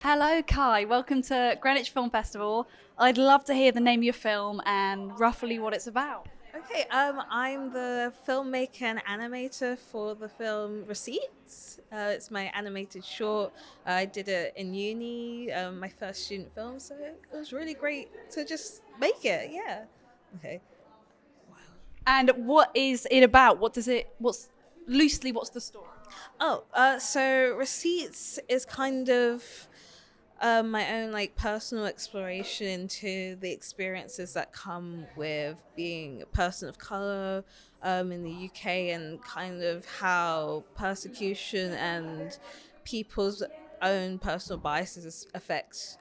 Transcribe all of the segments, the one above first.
Hello, Kai. Welcome to Greenwich Film Festival. I'd love to hear the name of your film and roughly what it's about. Okay, I'm the filmmaker and animator for the film Receipts. It's my animated short. I did it in uni, my first student film, so it was really great to just make it. Yeah. Okay. And what is it about? What's the story? So Receipts is kind of my own like personal exploration into the experiences that come with being a person of color in the UK, and kind of how persecution and people's own personal biases affect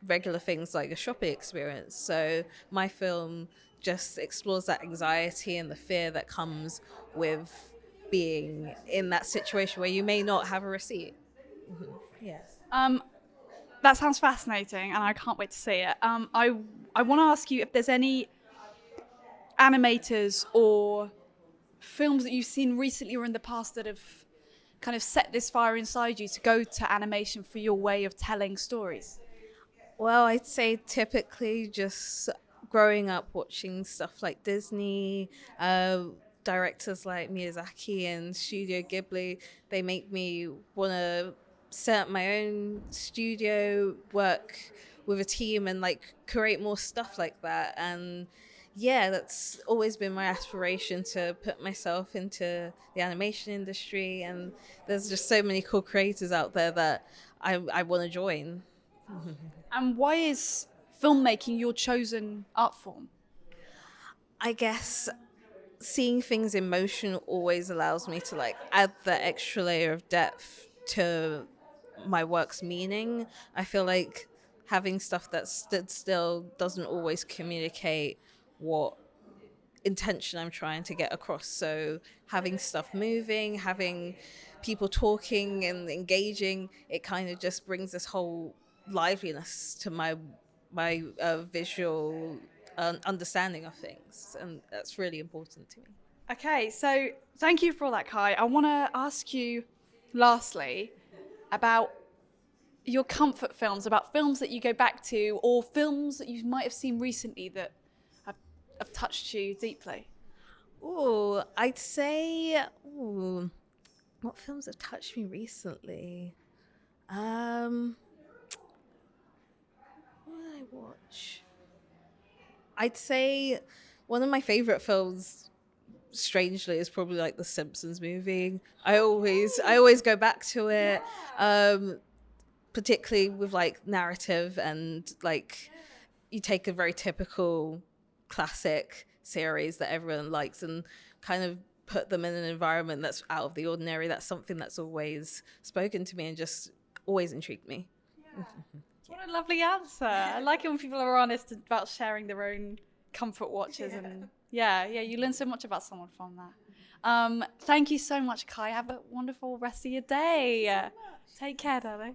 regular things like a shopping experience. So my film just explores that anxiety and the fear that comes with being in that situation where you may not have a receipt. Yes. Um, that sounds fascinating, and I can't wait to see it. I want to ask you if there's any animators or films that you've seen recently or in the past that have kind of set this fire inside you to go to animation for your way of telling stories. Well, I'd say typically just growing up watching stuff like Disney, directors like Miyazaki and Studio Ghibli, they make me want to set up my own studio, work with a team, and like create more stuff like that. And yeah, that's always been my aspiration, to put myself into the animation industry. And there's just so many cool creators out there that I want to join. And why is filmmaking your chosen art form? I guess seeing things in motion always allows me to like add that extra layer of depth to my work's meaning. I feel like having stuff that stood still doesn't always communicate what intention I'm trying to get across. So having stuff moving, having people talking and engaging, it kind of just brings this whole liveliness to my visual understanding of things, and that's really important to me. Okay, so thank you for all that, Kai. I want to ask you, lastly, about your comfort films, about films that you go back to, or films that you might have seen recently that have, have touched you deeply. Ooh, I'd say, what films have touched me recently? Um, what did I watch? I'd say one of my favorite films, strangely, is probably like the Simpsons movie. I always go back to it, um, particularly with like narrative, and like you take a very typical classic series that everyone likes and kind of put them in an environment that's out of the ordinary. That's something that's always spoken to me and just always intrigued me. What a lovely answer. I like it when people are honest about sharing their own comfort watches. And yeah, you learn so much about someone from that. Thank you so much, Kai. Have a wonderful rest of your day. Take care, darling.